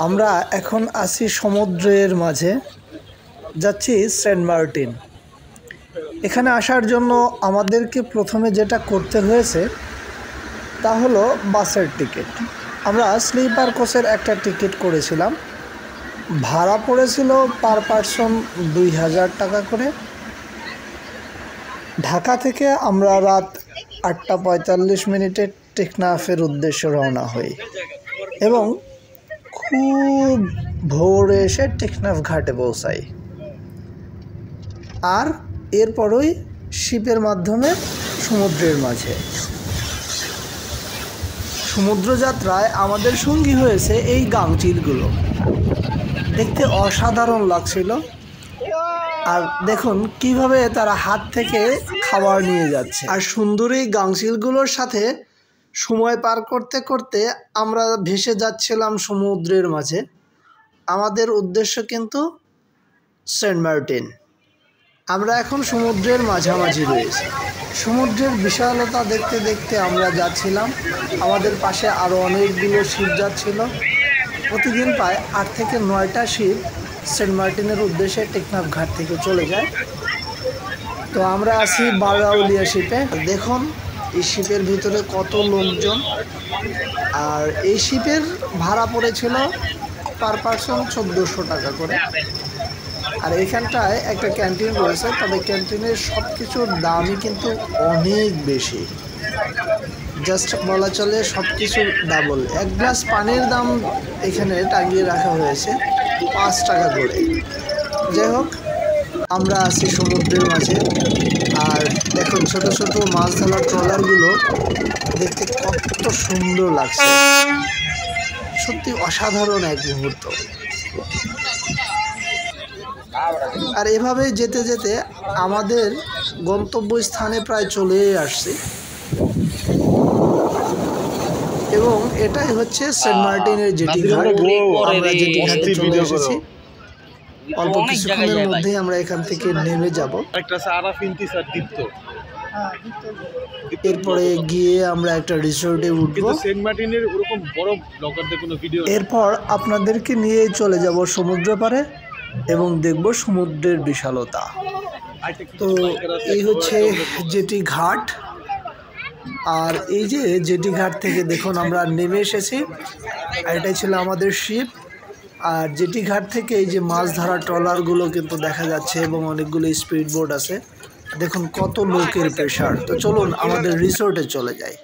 আমরা এখন আছি সমুদ্রের মাঝে, যাচ্ছি সেন্ট মার্টিন। এখানে আসার জন্য আমাদেরকে প্রথমে যেটা করতে হয়েছে তা হলো বাসের টিকিট। আমরা স্লিপার কোচের একটা টিকিট করেছিলাম, ভাড়া পড়েছিল পার পারসন 2000 টাকা করে। ঢাকা থেকে আমরা রাত 8:45 টেকনাফের উদ্দেশ্যে রওনা হই এবং খুব ভোরে এসে টেকনাফ ঘাটে পৌঁছাই, আর এরপরই শিপের মাধ্যমে সমুদ্রের মাঝে। সমুদ্রযাত্রায় আমাদের সঙ্গী হয়েছে এই গাংচিলগুলো, দেখতে অসাধারণ লাগছিল। আর দেখুন কিভাবে তারা হাত থেকে খাবার নিয়ে যাচ্ছে, আর সুন্দর এই গাংচিলগুলোর সাথে সময় পার করতে করতে আমরা ভেসে যাচ্ছিলাম সমুদ্রের মাঝে। আমাদের উদ্দেশ্য কিন্তু সেন্ট মার্টিন। আমরা এখন সমুদ্রের মাঝামাঝি রয়েছি। সমুদ্রের বিশালতা দেখতে দেখতে আমরা যাচ্ছিলাম। আমাদের পাশে আরও অনেকগুলো শিপ যাচ্ছিল। প্রতিদিন প্রায় 8 থেকে 9টা শিপ সেন্ট মার্টিনের উদ্দেশ্যে টেকনাফ ঘাট থেকে চলে যায়। তো আমরা আছি বারগাউলিয়া শিপে। দেখুন এই শিপের ভিতরে কত লোকজন, আর এই শিপের ভাড়া পড়েছিল পার পারসন 1400 টাকা করে। আর এখানটায় একটা ক্যান্টিন রয়েছে, তবে ক্যান্টিনের সব কিছুর দামই কিন্তু অনেক বেশি, জাস্ট বলা চলে সব কিছুর ডাবল। এক গ্লাস পানির দাম এখানে টাঙিয়ে রাখা হয়েছে 5 টাকা করে। যাই হোক, আমরা আছি সমুদ্রের মাঝে। আর দেখুন ছোট ছোট মাছ ধরার ট্রলারগুলো দেখতে কত সুন্দর লাগছে, সত্যি অসাধারণ এক মুহূর্ত। আর এভাবে যেতে যেতে আমাদের গন্তব্যস্থানে প্রায় চলে আসছি, এবং এটাই হচ্ছে সেন্ট মার্টিনের জেটি ঘাট। আমরা জেটি ঘাটে চলে এসেছি। অল্প কিছুক্ষণের মধ্যেই আমরা এখান থেকে নেমে যাব। এরপরে গিয়ে আমরা একটা রিসোর্টে উঠবো। এরপর আপনাদেরকে নিয়ে চলে যাব সমুদ্র পাড়ে এবং দেখব সমুদ্রের বিশালতা। তো এই হচ্ছে জেটি ঘাট, আর এই যে জেটি ঘাট থেকে দেখুন আমরা নেমে এসেছি, আর এটাই ছিল আমাদের শিপ। আর জেটি ঘাট থেকে এই যে মাছ ধরা ট্রলারগুলো কিন্তু দেখা যাচ্ছে, এবং অনেকগুলো স্পিড বোট আছে। দেখুন কত লোকের প্রেশার। তো চলুন আমাদের রিসোর্টে চলে যাই।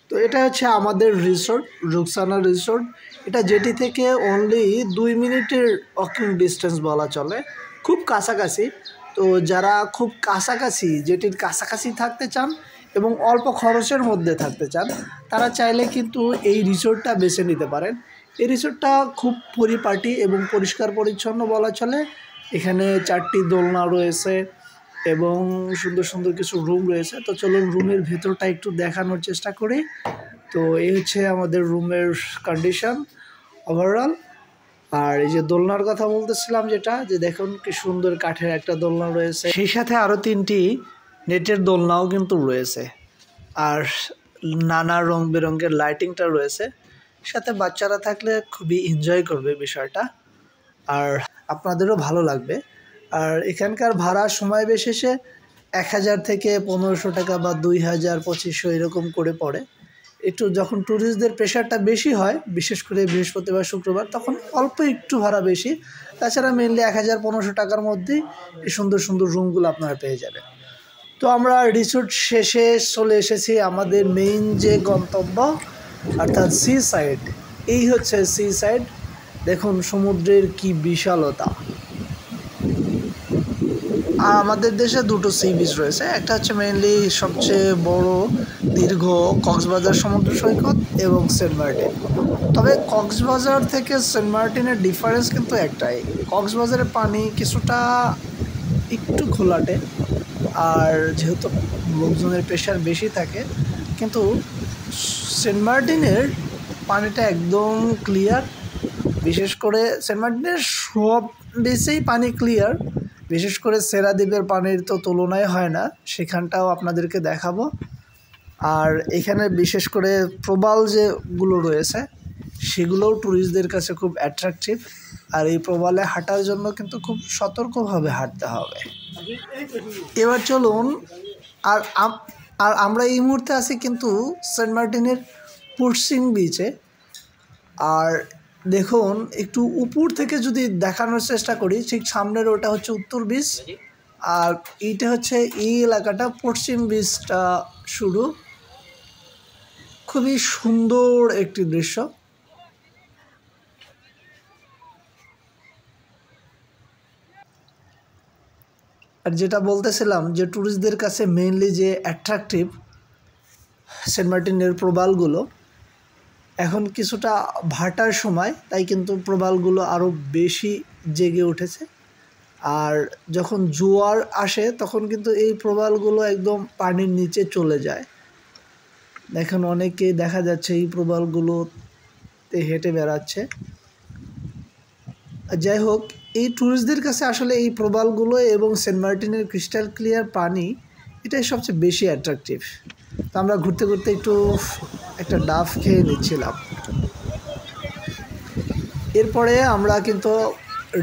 তো এটা হচ্ছে আমাদের রিসোর্ট, রুকসানা রিসোর্ট। এটা জেটি থেকে অনলি 2 মিনিটের ওয়াকিং ডিস্টেন্স বলা চলে, খুব কাছাকাছি। তো যারা খুব কাছাকাছি, জেটির কাছাকাছি থাকতে চান এবং অল্প খরচের মধ্যে থাকতে চান, তারা চাইলে কিন্তু এই রিসোর্টটা বেছে নিতে পারেন। এই রিসোর্টটা খুব পরিপাটি এবং পরিষ্কার পরিচ্ছন্ন বলা চলে। এখানে 4টি দোলনা রয়েছে এবং সুন্দর সুন্দর কিছু রুম রয়েছে। তো চলুন রুমের ভেতরটা একটু দেখানোর চেষ্টা করি। তো এই হচ্ছে আমাদের রুমের কন্ডিশন ওভারঅল। আর এই যে দোলনার কথা বলতেছিলাম, যেটা যে দেখুন কি সুন্দর কাঠের একটা দোলনা রয়েছে, সেই সাথে আরও 3টি নেটের দোলনাও কিন্তু রয়েছে। আর নানা রং বেরঙের লাইটিংটা রয়েছে, সাথে বাচ্চারা থাকলে খুবই এনজয় করবে বিষয়টা, আর আপনাদেরও ভালো লাগবে। আর এখানকার ভাড়া সময় বিশেষে 1000 থেকে 1500 টাকা বা 2000, 2500 এরকম করে পড়ে। একটু যখন ট্যুরিস্টদের প্রেশারটা বেশি হয়, বিশেষ করে বৃহস্পতিবার শুক্রবার, তখন অল্প একটু ভাড়া বেশি। তাছাড়া মেনলি 1000-1500 টাকার মধ্যেই এই সুন্দর সুন্দর রুমগুলো আপনারা পেয়ে যাবেন। তো আমরা রিসোর্ট শেষে চলে এসেছি আমাদের মেইন যে গন্তব্য, অর্থাৎ সি সাইড। এই হচ্ছে সি সাইড। দেখুন সমুদ্রের কি বিশালতা। আর আমাদের দেশে 2টো সি বিচ রয়েছে, একটা হচ্ছে মেইনলি সবচেয়ে বড় দীর্ঘ কক্সবাজার সমুদ্র সৈকত এবং সেন্ট মার্টিন। তবে কক্সবাজার থেকে সেন্ট মার্টিনের ডিফারেন্স কিন্তু একটাই, কক্সবাজারের পানি কিছুটা একটু ঘোলাটে, আর যেহেতু লোকজনের প্রেশার বেশি থাকে, কিন্তু সেন্ট মার্টিনের পানিটা একদম ক্লিয়ার। বিশেষ করে সেন্ট মার্টিনের সব বেশি পানি ক্লিয়ার, বিশেষ করে সেরাদ্বীপের পানির তো তুলনায় হয় না, সেখানটাও আপনাদেরকে দেখাবো। আর এখানে বিশেষ করে প্রবাল যেগুলো রয়েছে সেগুলোও ট্যুরিস্টদের কাছে খুব অ্যাট্রাকটিভ। আর এই প্রবালে হাঁটার জন্য কিন্তু খুব সতর্কভাবে হাঁটতে হবে। এবার চলুন, আর আর আমরা এই মুহূর্তে আছি কিন্তু সেন্ট মার্টিনের পশ্চিম বিচে। আর দেখুন, একটু উপর থেকে যদি দেখানোর চেষ্টা করি, ঠিক সামনের ওটা হচ্ছে উত্তর বিচ, আর এইটা হচ্ছে এই এলাকাটা পশ্চিম বিচটা শুরু। খুবই সুন্দর একটি দৃশ্য। আর যেটা বলতেছিলাম যে ট্যুরিস্টদের কাছে মেইনলি যে অ্যাট্রাকটিভ সেন্ট মার্টিনের প্রবালগুলো, এখন কিছুটা ভাটার সময়, তাই কিন্তু প্রবালগুলো আরও বেশি জেগে উঠেছে। আর যখন জোয়ার আসে তখন কিন্তু এই প্রবালগুলো একদম পানির নিচে চলে যায়। দেখেন, অনেকে দেখা যাচ্ছে এই প্রবালগুলোতে হেঁটে বেড়াচ্ছে। যাই হোক, এই ট্যুরিস্টদের কাছে আসলে এই প্রবালগুলো এবং সেন্ট মার্টিনের ক্রিস্টাল ক্লিয়ার পানি, এটাই সবচেয়ে বেশি অ্যাট্রাকটিভ। তো আমরা ঘুরতে ঘুরতে একটু একটা ডাব খেয়ে নিচ্ছিলাম। এরপরে আমরা কিন্তু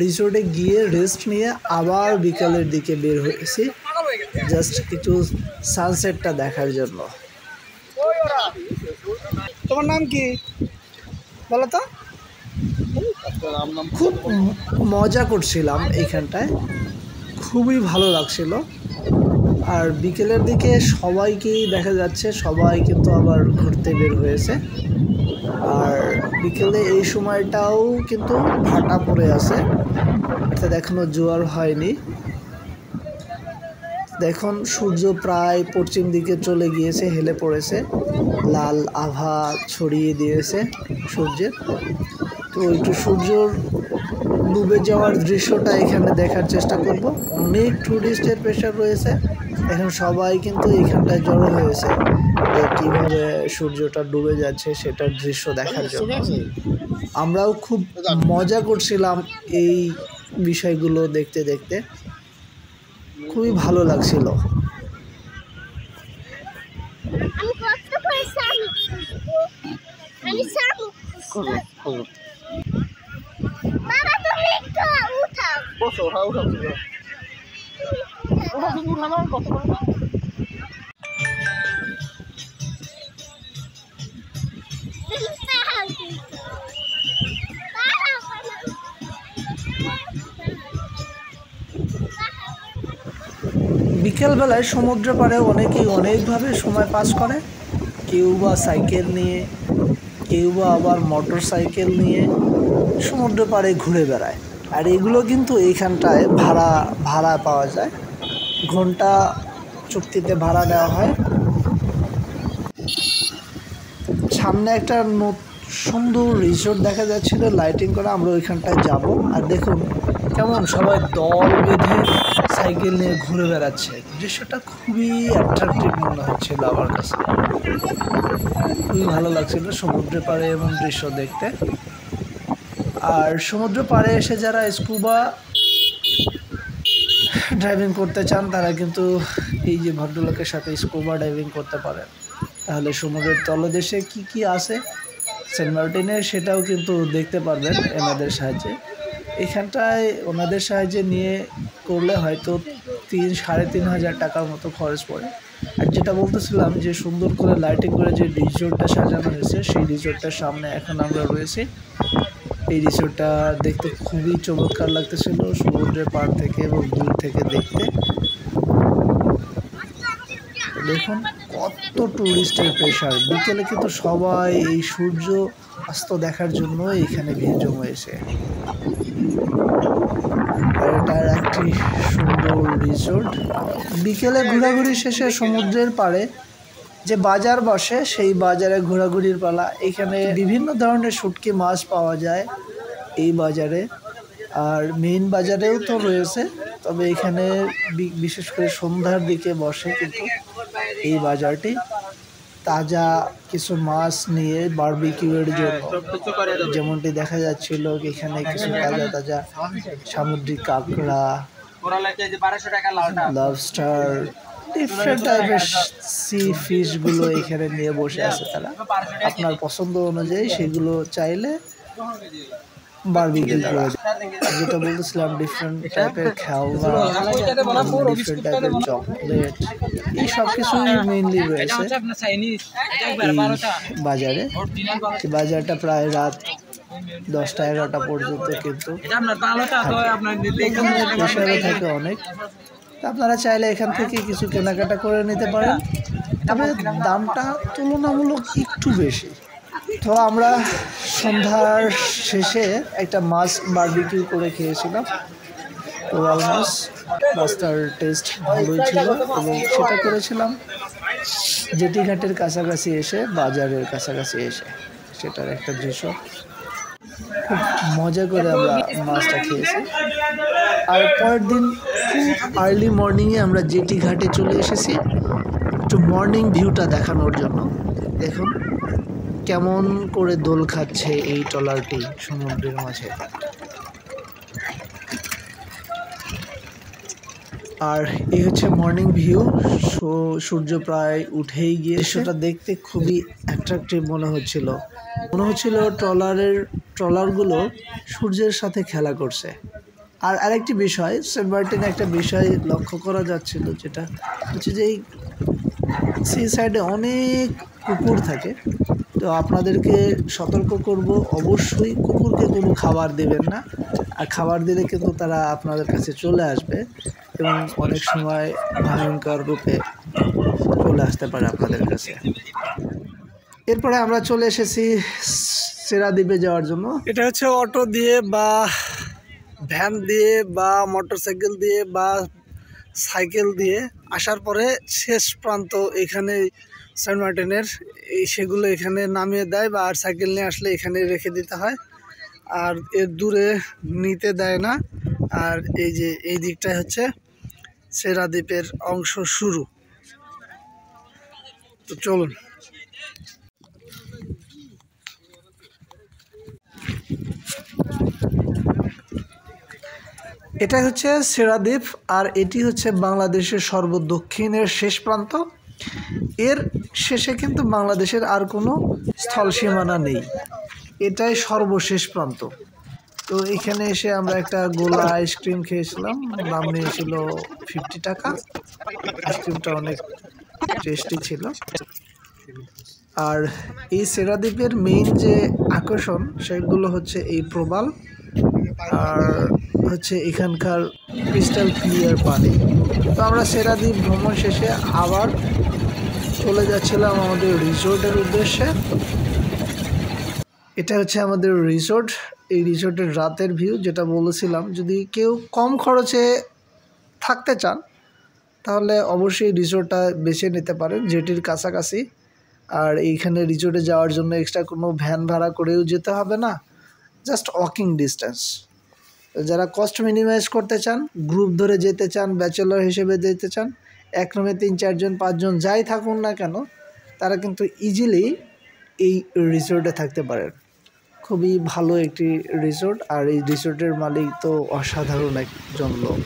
রিসোর্টে গিয়ে রেস্ট নিয়ে আবার বিকালের দিকে বের হয়েছি, জাস্ট একটু সানসেটটা দেখার জন্য। তোমার নাম কি বলো তো? খুব মজা করছিলাম এইখানটায়, খুবই ভালো লাগছিল। আর বিকেলের দিকে সবাইকেই দেখা যাচ্ছে, সবাই কিন্তু আবার ঘুরতে বের হয়েছে। আর বিকেলে এই সময়টাও কিন্তু ভাটা পড়ে আছে, অর্থাৎ এখনো জোয়ার হয়নি। দেখুন, সূর্য প্রায় পশ্চিম দিকে চলে গিয়েছে, হেলে পড়েছে, লাল আভা ছড়িয়ে দিয়েছে সূর্যের। তো একটু সূর্যর ডুবে যাওয়ার দৃশ্যটা এখানে দেখার চেষ্টা করব। অনেক ট্যুরিস্টের প্রেশার রয়েছে, এখন সবাই কিন্তু এখানটায় জড়ো হয়েছে যে কীভাবে সূর্যটা ডুবে যাচ্ছে সেটার দৃশ্য দেখার জন্য। আমরাও খুব মজা করছিলাম এই বিষয়গুলো দেখতে দেখতে, খুবই ভালো লাগছিল। বিকেলবেলায় সমুদ্র পাড়ে অনেকেই অনেকভাবে সময় পাস করে। কেউ বা সাইকেল নিয়ে, কেউ বা আবার মোটর সাইকেল নিয়ে সমুদ্র পাড়ে ঘুরে বেড়ায়। আর এগুলো কিন্তু এইখানটায় ভাড়া পাওয়া যায়, ঘন্টা চুক্তিতে ভাড়া দেওয়া হয়। সামনে একটা সুন্দর রিসোর্ট দেখা যাচ্ছিল লাইটিং করা, আমরা ওইখানটায় যাব। আর দেখুন কেমন সবাই দল বেঁধে সাইকেল নিয়ে ঘুরে বেড়াচ্ছে, দৃশ্যটা খুবই অ্যাট্রাকটিভ মনে হচ্ছিল আমার কাছে, খুবই ভালো লাগছিল সমুদ্র পাড়ে এমন দৃশ্য দেখতে। আর সমুদ্র পাড়ে এসে যারা স্কুবা ড্রাইভিং করতে চান তারা কিন্তু এই যে ভদ্রলোকের সাথে স্কুবা ডাইভিং করতে পারেন। তাহলে সমুদ্রের তলদেশে কি কি আছে সেন্ট মার্টিনে সেটাও কিন্তু দেখতে পারবেন এনাদের সাহায্যে। এখানটায় ওনাদের সাহায্যে নিয়ে করলে হয়তো 3-3.5 টাকার মতো খরচ পড়ে। আর যেটা বলতেছিলাম যে সুন্দর করে লাইটিং করে যে রিসোর্টটা সাজানো হয়েছে, সেই রিসোর্টটার সামনে এখন আমরা রয়েছি। এই রিসোর্টটা দেখতে খুবই চমৎকার লাগতেছিল সমুদ্রের পাড় থেকে এবং দূর থেকে দেখতে। দেখুন কত টুরিস্টের প্রেশার, বিকেলে কিন্তু সবাই এই সূর্য অস্ত দেখার জন্য এখানে ভিড় জমেছে। আর এটার একটি সুন্দর রিসোর্ট। বিকেলে ঘোরাঘুরি শেষে সমুদ্রের পাড়ে যে বাজার বসে, সেই বাজারে ঘোরাঘুরির পালা। এখানে বিভিন্ন ধরনের শুটকি মাছ পাওয়া যায় এই বাজারে, আর মেইন বাজারেও তো রয়েছে, তবে এখানে বিশেষ করে সন্ধ্যার দিকে বসে কিন্তু এই বাজারটি। তাজা কিছু মাছ নিয়ে বারবিকিউয়ের জন্য, যেমনটি দেখা যাচ্ছিল এখানে কিছু তাজা সামুদ্রিক কাঁকড়া, লবস্টার, ডিফারেন্ট টাইপের সি ফিশগুলো এখানে নিয়ে বসে আছে তারা। আপনার পছন্দ অনুযায়ী সেগুলো চাইলে বারবিকিউ করে, যেটা বলতেছিলাম ডিফারেন্ট টাইপের খেলনা, ডিফারেন্ট টাইপের চকলেট, এই সব কিছুই মেইনলি রয়েছে এই বাজারে। বাজারটা প্রায় রাত 10টা-11টা পর্যন্ত কিন্তু পেশারে থাকে অনেক। আপনারা চাইলে এখান থেকে কিছু কেনাকাটা করে নিতে পারেন, তবে দামটা তুলনামূলক একটু বেশি। তো আমরা সন্ধ্যার শেষে একটা মাছ বারবিকিউ করে খেয়েছিলাম, কোরাল মাছ। মাছটার টেস্ট ভালোই ছিল এবং সেটা করেছিলাম জেটি ঘাটের কাছাকাছি এসে, বাজারের কাছাকাছি এসে। সেটার একটা দৃশ্য খুব মজা করে আমরা মাছটা খেয়েছি। আর পরের দিন খুব আর্লি মর্নিংয়ে আমরা জেটি ঘাটে চলে এসেছি একটু মর্নিং ভিউটা দেখানোর জন্য। দেখুন কেমন করে দোল খাচ্ছে এই ট্রলারটি সমুদ্রের মাঝে। আর এই হচ্ছে মর্নিং ভিউ। সূর্য প্রায় উঠেই গিয়ে সেটা দেখতে খুবই অ্যাট্রাকটিভ মনে হচ্ছিল ট্রলারগুলো সূর্যের সাথে খেলা করছে। আর আরেকটি বিষয়, সেন্ট মার্টিনে একটা বিষয় লক্ষ্য করা যাচ্ছিল, যেটা হচ্ছে যে এই সি সাইডে অনেক কুকুর থাকে। তো আপনাদেরকে সতর্ক করব, অবশ্যই কুকুরকে কোনো খাবার দেবেন না। আর খাবার দিলে কিন্তু তারা আপনাদের কাছে চলে আসবে এবং অনেক সময় ভয়ঙ্কর রূপে চলে আসতে পারে আপনাদের কাছে। এরপরে আমরা চলে এসেছি সেরা দ্বীপে যাওয়ার জন্য। এটা হচ্ছে অটো দিয়ে বা ভ্যান দিয়ে বা মোটরসাইকেল দিয়ে বা সাইকেল দিয়ে আসার পরে শেষ প্রান্ত এখানে সেন্ট মার্টিনের, সেগুলো এখানে নামিয়ে দেয়, বা আর সাইকেল নিয়ে আসলে এখানে রেখে দিতে হয়। আর এর দূরে নিতে দেয় না। আর এই যে এই দিকটায় হচ্ছে সেরা দ্বীপের অংশ শুরু। তো চলুন। এটা হচ্ছে সেরা দ্বীপ, আর এটি হচ্ছে বাংলাদেশের সর্বদক্ষিণের শেষ প্রান্ত। এর শেষে কিন্তু বাংলাদেশের আর কোনো স্থল সীমানা নেই, এটাই সর্বশেষ প্রান্ত। তো এখানে এসে আমরা একটা গোলা আইসক্রিম খেয়েছিলাম, দাম নিয়েছিল 50 টাকা। আইসক্রিমটা অনেক টেস্টি ছিল। আর এই সেরা দ্বীপের মেইন যে আকর্ষণ সেগুলো হচ্ছে এই প্রবাল, আর হচ্ছে এখানকার ক্রিস্টাল ক্লিয়ার পানি। তো আমরা সেরা দ্বীপ ভ্রমণ শেষে আবার চলে যাচ্ছিলাম আমাদের রিসোর্টের উদ্দেশ্যে। এটা হচ্ছে আমাদের রিসোর্ট। এই রিসোর্টের রাতের ভিউ, যেটা বলেছিলাম, যদি কেউ কম খরচে থাকতে চান তাহলে অবশ্যই রিসোর্টটা বেছে নিতে পারেন, জেটির কাছাকাছি। আর এইখানে রিসোর্টে যাওয়ার জন্য এক্সট্রা কোনো ভ্যান ভাড়া করেও যেতে হবে না, জাস্ট ওয়াকিং ডিস্টেন্স। যারা কস্ট মিনিমাইজ করতে চান, গ্রুপ ধরে যেতে চান, ব্যাচেলর হিসেবে যেতে চান, এক রুমে 3-4 জন 5 জন যাই থাকুন না কেন, তারা কিন্তু ইজিলি এই রিসোর্টে থাকতে পারেন। খুবই ভালো একটি রিসোর্ট, আর এই রিসোর্টের মালিক তো অসাধারণ একজন লোক।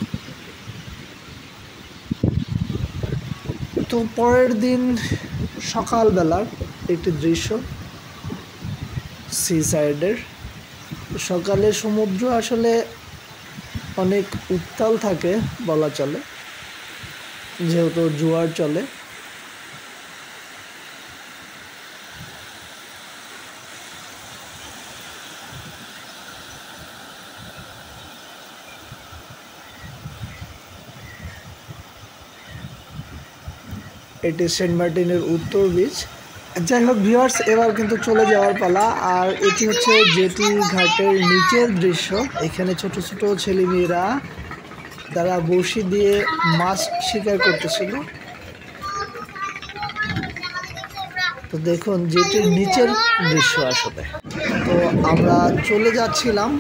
তো পরের দিন সকালবেলার একটি দৃশ্য সি সাইডের। সকালে সমুদ্র আসলে অনেক উত্তাল থাকে বলা চলে, যেহেতু জোয়ার চলে। এটি সেন্ট মার্টিনের উত্তর বিচ। যাই হোক ভিউয়ার্স, এবার কিন্তু চলে যাওয়ার পালা। আর এটি হচ্ছে জেটি ঘাটের নিচের দৃশ্য। এখানে ছোট ছোট ছেলেমেয়েরা তারা বড়শি দিয়ে মাছ শিকার করতেছিল। তো দেখুন জেটির নিচের দৃশ্য আসলে। তো আমরা চলে যাচ্ছিলাম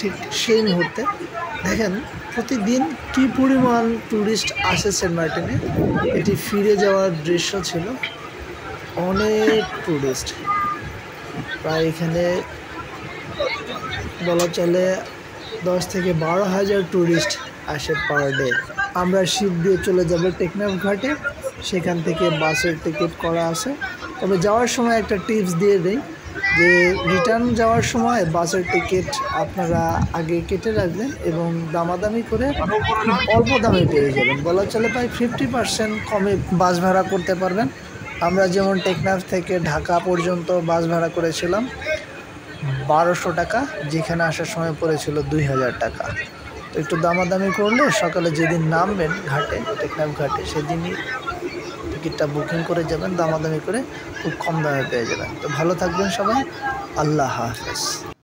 ঠিক সেই মুহূর্তে। দেখেন প্রতিদিন কী পরিমাণ ট্যুরিস্ট আসে সেন্ট মার্টিনে। এটি ফিরে যাওয়ার দৃশ্য ছিল, অনেক ট্যুরিস্ট, প্রায় এখানে বলা চলে 10 থেকে 12 হাজার ট্যুরিস্ট আসে পার ডে। আমরা শিপ দিয়ে চলে যাব টেকনাফ ঘাটে, সেখান থেকে বাসের টিকিট করা আছে। তবে যাওয়ার সময় একটা টিপস দিয়ে দেই যে রিটার্ন যাওয়ার সময় বাসের টিকিট আপনারা আগে কেটে রাখবেন এবং দামাদামি করে খুব অল্প দামে পেয়ে যাবেন। বলা চলে প্রায় 50% কমে বাস ভাড়া করতে পারবেন। আমরা যেমন টেকনাফ থেকে ঢাকা পর্যন্ত বাস ভাড়া করেছিলাম 1200 টাকা, যেখানে আসার সময় পড়েছিল 2000 টাকা। তো একটু দামাদামি করলে সকালে যেদিন নামবেন ঘাটে, টেকনাফ ঘাটে, সেদিনই টিকিটটা বুকিং করে যাবেন, দামাদামি করে খুব কম দামে পেয়ে যাবেন। তো ভালো থাকবেন সবাই, আল্লাহ হাফেজ।